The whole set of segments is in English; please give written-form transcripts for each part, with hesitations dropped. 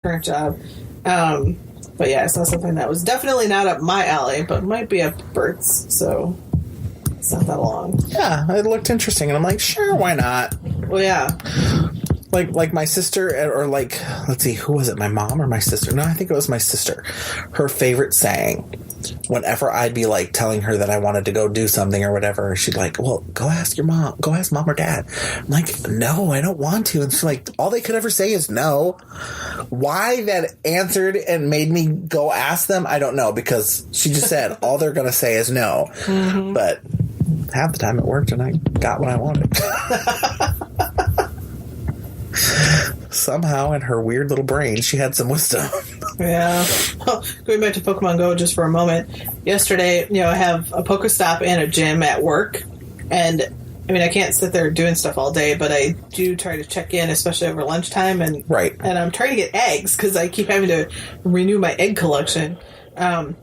current job. But yeah, I saw something that was definitely not up my alley, but might be up Bert's, so it's not that long. Yeah, it looked interesting, and I'm like, sure, why not? Well, yeah. Like my sister, or like, let's see, who was it, my mom or my sister? No, I think it was my sister. Her favorite saying, whenever I'd be like telling her that I wanted to go do something or whatever, she'd like, well, go ask mom or dad. I'm like, no, I don't want to. And she's like, all they could ever say is no. Why that answered and made me go ask them, I don't know, because she just said all they're going to say is no. Mm-hmm. But half the time it worked and I got what I wanted. Somehow in her weird little brain she had some wisdom. Yeah. Well, going back to Pokemon Go just for a moment. Yesterday, I have a Pokestop and a gym at work, and I mean I can't sit there doing stuff all day, but I do try to check in, especially over lunchtime, and I'm trying to get eggs because I keep having to renew my egg collection. I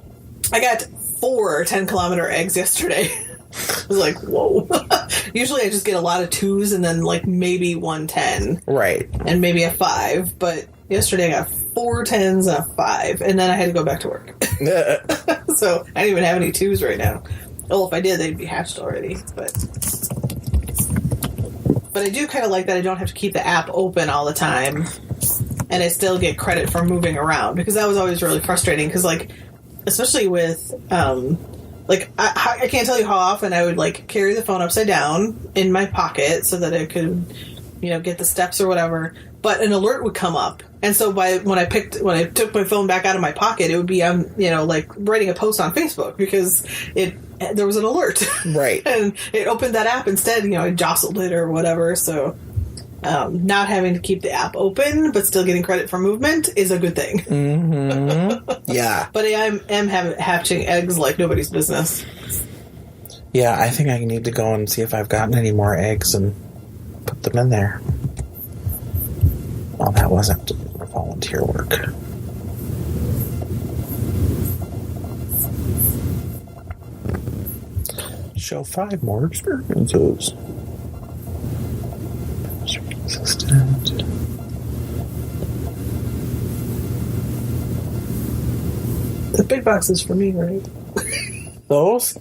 got 4 10-kilometer eggs yesterday. I was like, whoa. Usually I just get a lot of 2s and then like maybe 1 10. Right. And maybe a 5. But yesterday I got 4 10s and a 5. And then I had to go back to work. So I don't even have any 2s right now. Well, if I did, they'd be hatched already. But I do kind of like that I don't have to keep the app open all the time. And I still get credit for moving around. Because that was always really frustrating. Because, like, especially with... like, I can't tell you how often I would, like, carry the phone upside down in my pocket so that I could, get the steps or whatever. But an alert would come up. And so when I took my phone back out of my pocket, it would be, like, writing a post on Facebook because there was an alert. Right. And it opened that app instead. I jostled it or whatever. So not having to keep the app open but still getting credit for movement is a good thing. Mm-hmm. Yeah. But I am hatching eggs like nobody's business. Yeah, I think I need to go and see if I've gotten any more eggs and put them in there. Well, that wasn't volunteer work. Show 5 more experiences. Assistant. The big box is for me, right? Those?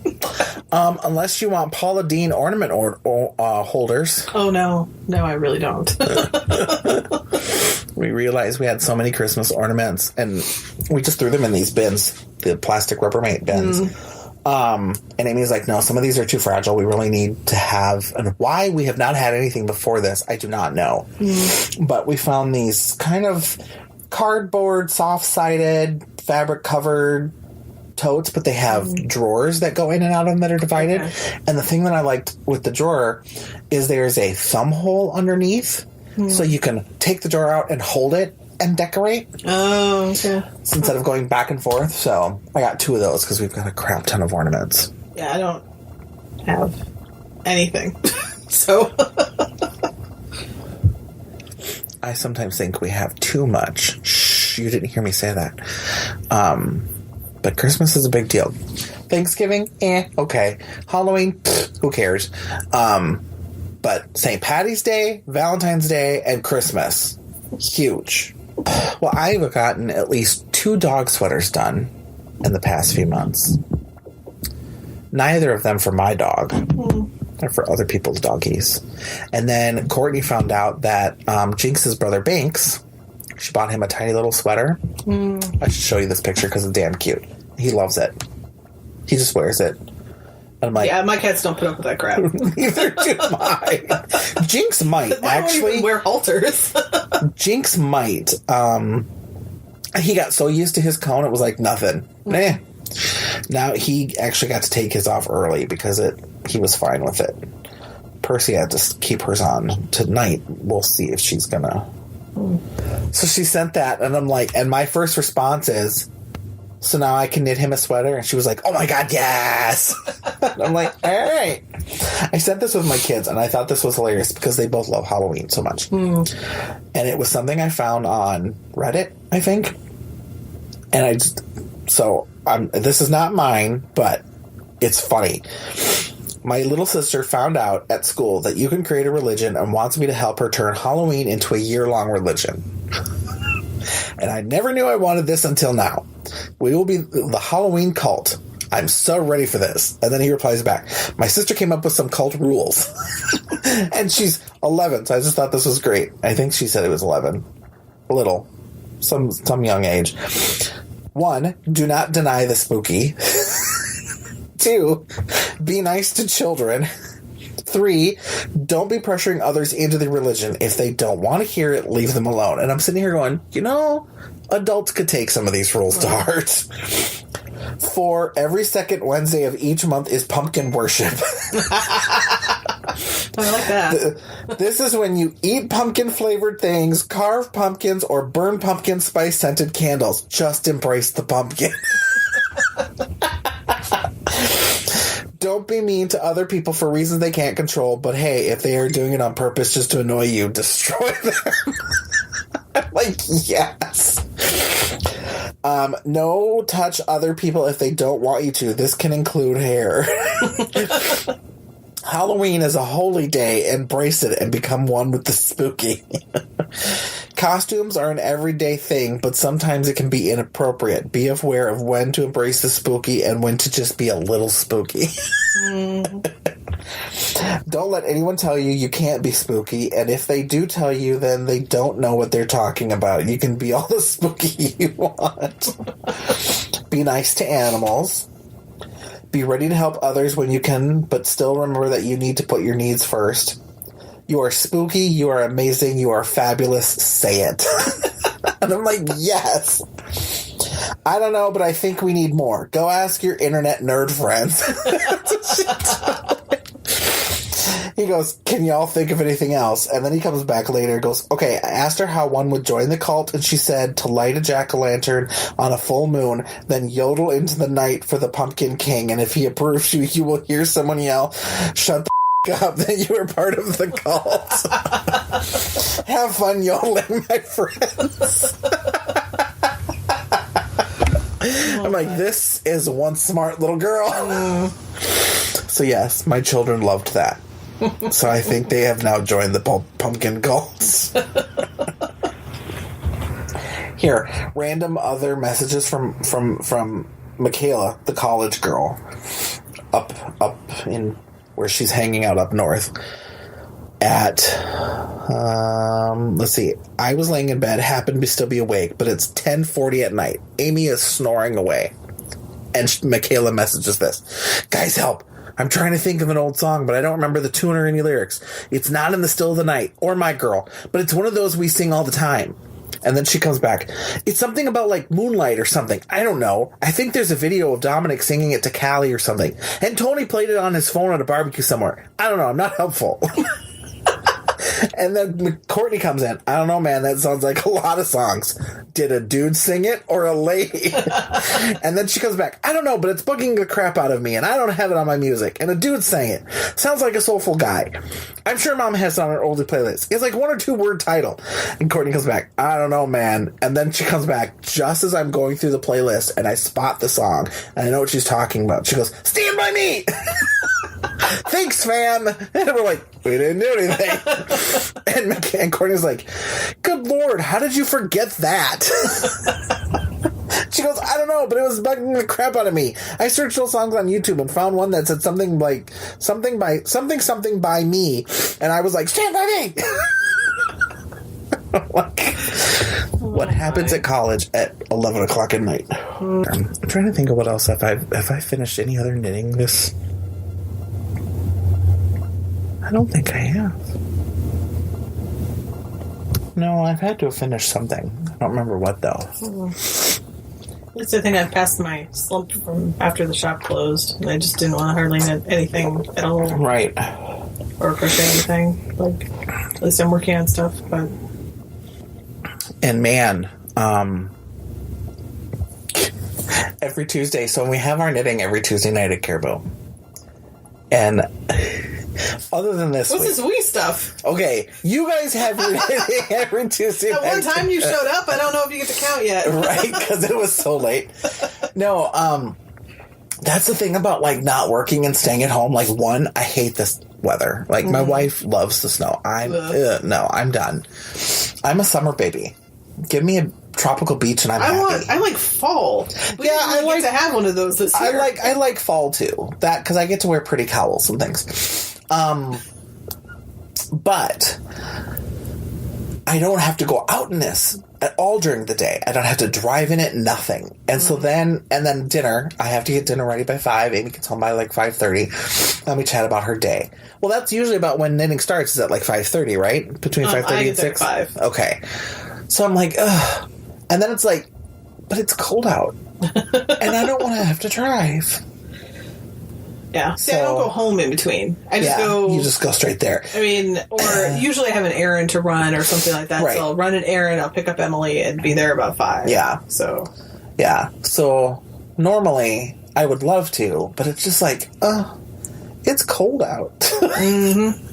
Unless you want Paula Deen ornament holders. Oh, no. No, I really don't. We realized we had so many Christmas ornaments, and we just threw them in these bins, the plastic Rubbermaid bins. And Amy's like, no, some of these are too fragile. We really need to have... And why we have not had anything before this, I do not know. But we found these kind of cardboard, soft-sided, fabric-covered totes, but they have drawers that go in and out of them that are divided. Okay. And the thing that I liked with the drawer is there's a thumb hole underneath, so you can take the drawer out and hold it and decorate. Oh, okay. So instead of going back and forth. So I got 2 of those because we've got a crap ton of ornaments. Yeah, I don't have anything. So I sometimes think we have too much. Shh, you didn't hear me say that. But Christmas is a big deal. Thanksgiving, okay. Halloween, who cares? But St. Patty's Day, Valentine's Day, and Christmas, huge. Well, I've gotten at least 2 dog sweaters done in the past few months. Neither of them for my dog. They're for other people's doggies. And then Courtney found out that Jinx's brother Banks, she bought him a tiny little sweater. I should show you this picture because it's damn cute. He loves it. He just wears it. And I'm like, yeah, my cats don't put up with that crap. Neither do mine. Jinx might, actually. Won't even wear halters. Jinx might. He got so used to his cone, it was like nothing. Now he actually got to take his off early because he was fine with it. Percy had to keep hers on tonight. We'll see if she's gonna. So she sent that, and I'm like, and my first response is, so now I can knit him a sweater? And she was like, oh my God, yes! And I'm like, all right. I sent this with my kids, and I thought this was hilarious because they both love Halloween so much. And it was something I found on Reddit, I think. And this is not mine, but it's funny. My little sister found out at school that you can create a religion and wants me to help her turn Halloween into a year-long religion. And I never knew I wanted this until now. We will be the Halloween cult. I'm so ready for this. And then he replies back, my sister came up with some cult rules. And she's 11, so I just thought this was great. I think she said it was 11. A little. Some young age. 1, do not deny the spooky. 2, be nice to children. 3, don't be pressuring others into the religion. If they don't want to hear it, leave them alone. And I'm sitting here going, adults could take some of these rules to heart. 4, every second Wednesday of each month is pumpkin worship. I like that. This is when you eat pumpkin-flavored things, carve pumpkins, or burn pumpkin spice-scented candles. Just embrace the pumpkin. Don't be mean to other people for reasons they can't control, but hey, if they are doing it on purpose just to annoy you, destroy them. I'm like, yes. No touch other people if they don't want you to. This can include hair. Halloween is a holy day. Embrace it and become one with the spooky. Costumes are an everyday thing, but sometimes it can be inappropriate. Be aware of when to embrace the spooky and when to just be a little spooky. Don't let anyone tell you you can't be spooky, and if they do tell you, then they don't know what they're talking about. You can be all the spooky you want. Be nice to animals. Be ready to help others when you can, but still remember that you need to put your needs first. You are spooky, you are amazing, you are fabulous, say it. And I'm like, yes. I don't know, but I think we need more. Go ask your internet nerd friends. He goes, can y'all think of anything else? And then he comes back later and goes, okay, I asked her how one would join the cult, and she said to light a jack-o'-lantern on a full moon, then yodel into the night for the Pumpkin King, and if he approves you, you will hear someone yell, shut the up, that you are part of the cult. Have fun yodeling, my friends. I'm like, this is one smart little girl. So yes, my children loved that. So I think they have now joined the pumpkin cults. Here, random other messages from Michaela, the college girl, up in where she's hanging out up north. At let's see, I was laying in bed, happened to still be awake, but it's 10:40 at night. Amy is snoring away, and Michaela messages this: guys, help. I'm trying to think of an old song, but I don't remember the tune or any lyrics. It's not in the Still of the Night or My Girl, but it's one of those we sing all the time. And then she comes back. It's something about, like, Moonlight or something. I don't know. I think there's a video of Dominic singing it to Callie or something. And Tony played it on his phone at a barbecue somewhere. I don't know. I'm not helpful. And then Courtney comes in. I don't know, man. That sounds like a lot of songs. Did a dude sing it or a lady? And then she comes back. I don't know, but it's bugging the crap out of me, and I don't have it on my music. And a dude sang it. Sounds like a soulful guy. I'm sure Mom has it on her oldie playlist. It's like 1 or 2 word title. And Courtney comes back. I don't know, man. And then she comes back just as I'm going through the playlist, and I spot the song, and I know what she's talking about. She goes, Stand By Me! Thanks, fam. And we're like, we didn't do anything. And Courtney's like, good Lord, how did you forget that? She goes, I don't know, but it was bugging the crap out of me. I searched those songs on YouTube and found one that said something like something by me, and I was like, Stand By Me. What happens at college at 11 o'clock at night? I'm trying to think of what else. Have I finished any other knitting this? I don't think I have. No, I've had to have finished something. I don't remember what, though. At least I think I've passed my slump from after the shop closed, and I just didn't want to hardly knit anything at all. Right. Or crochet anything. Like, at least I'm working on stuff, but... And man, every Tuesday, so when we have our knitting every Tuesday night at Caribou, and... Other than this, what's this wee stuff? Okay, you guys have your knitting every Tuesday. That one time you showed up, I don't know if you get to count yet. Right, because it was so late. No, that's the thing about, like, not working and staying at home. Like, one, I hate this weather. Like, my wife loves the snow. I'm done. I'm a summer baby. Give me tropical beach, and I'm happy. I like fall. We didn't really get to have one of those this year. I like fall too. That because I get to wear pretty cowls and things. But I don't have to go out in this at all during the day. I don't have to drive in it, nothing. And so then dinner. I have to get dinner ready by 5. Amy gets home by like 5:30. Then we chat about her day. Well, that's usually about when knitting starts. Is at like 5:30, right? Between 5:30 and 6. 5. Okay. So I'm like, ugh. And then it's like, but it's cold out, and I don't want to have to drive. Yeah. See, I don't go home in between. I just go... You just go straight there. I mean, or usually I have an errand to run or something like that. Right. So I'll run an errand, I'll pick up Emily and be there about 5. Yeah. So... Yeah. So normally I would love to, but it's just like, it's cold out. Mm-hmm.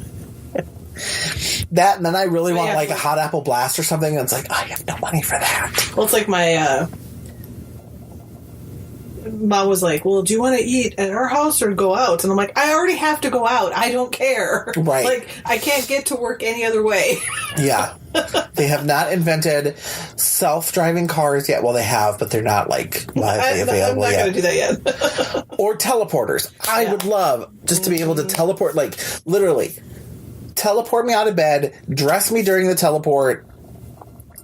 That, and then I really want like a hot apple blast or something, and it's like, I have no money for that. Well, it's like my... Mom was like, well, do you want to eat at our house or go out? And I'm like, I already have to go out. I don't care. Right. Like, I can't get to work any other way. Yeah. They have not invented self-driving cars yet. Well, they have, but they're not, like, widely available yet. I'm not going to do that yet. Or teleporters. I would love just to be able to teleport, like, literally, teleport me out of bed, dress me during the teleport.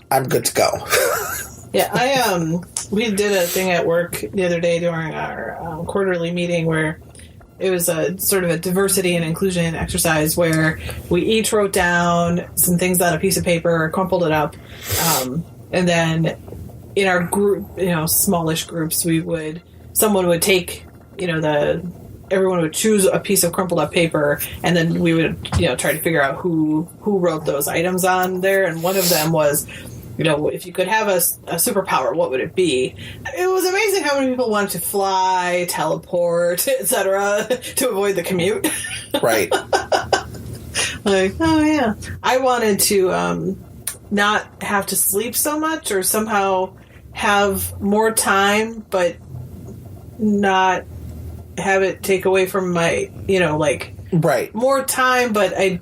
I'm good to go. Yeah, we did a thing at work the other day during our quarterly meeting where it was a sort of a diversity and inclusion exercise where we each wrote down some things on a piece of paper, crumpled it up, and then in our group, smallish groups, someone would take, everyone would choose a piece of crumpled up paper, and then we would, try to figure out who wrote those items on there, and one of them was, if you could have a superpower, what would it be? It was amazing how many people wanted to fly, teleport, etc., to avoid the commute. Right. Like, oh yeah. I wanted to not have to sleep so much, or somehow have more time, but not have it take away from my, right. more time, but I...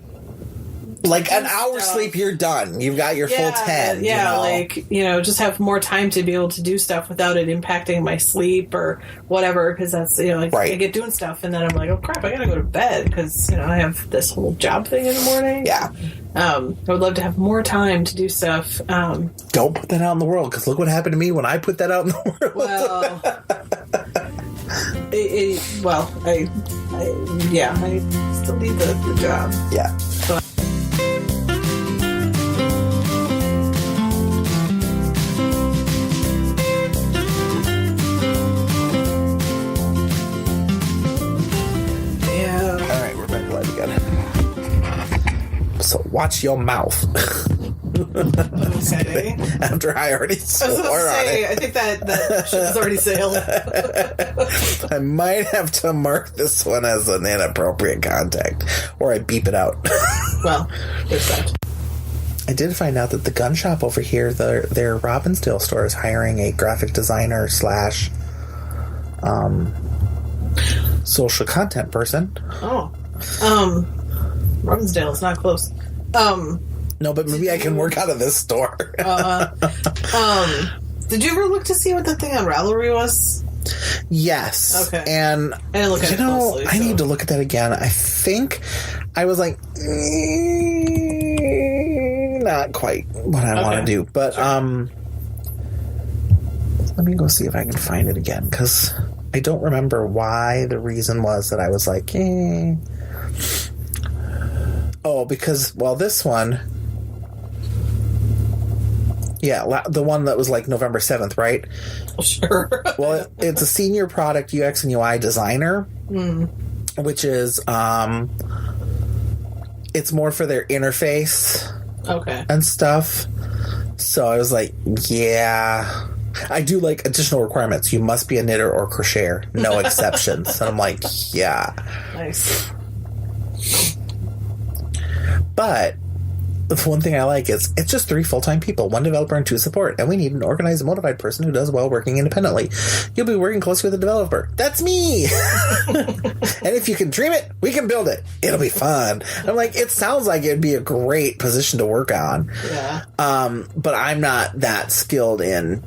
Like an hour sleep, you're done. You've got your full 10. Yeah, just have more time to be able to do stuff without it impacting my sleep or whatever. Because that's right. I get doing stuff and then I'm like, oh crap, I gotta go to bed because I have this whole job thing in the morning. Yeah, I would love to have more time to do stuff. Don't put that out in the world because look what happened to me when I put that out in the world. Well, I still need the job. Yeah. So, so watch your mouth. Okay. After I already swore on it. I think that ship has already sailed. I might have to mark this one as an inappropriate contact, or I beep it out. Well, there's that. I did find out that the gun shop over here, their Robbinsdale store, is hiring a graphic designer / social content person. Oh. Robbinsdale is not close. No, but maybe I can work out of this store. Did you ever look to see what the thing on Ravelry was? Yes. Okay. And I didn't look at it closely, I need to look at that again. I think I was like, not quite what I want to do. But sure. Let me go see if I can find it again, because I don't remember why the reason was that I was like, Oh, because, this one... Yeah, the one that was like November 7th, right? Sure. Well, it's a senior product UX and UI designer, which is, it's more for their interface and stuff. So I was like, yeah. I do like additional requirements. You must be a knitter or crocheter. No exceptions. And I'm like, yeah. Nice. But the one thing I like is it's just 3 full-time people, 1 developer and 2 support, and we need an organized, motivated person who does well working independently. You'll be working closely with a developer. That's me! And if you can dream it, we can build it. It'll be fun. I'm like, it sounds like it'd be a great position to work on. Yeah. But I'm not that skilled in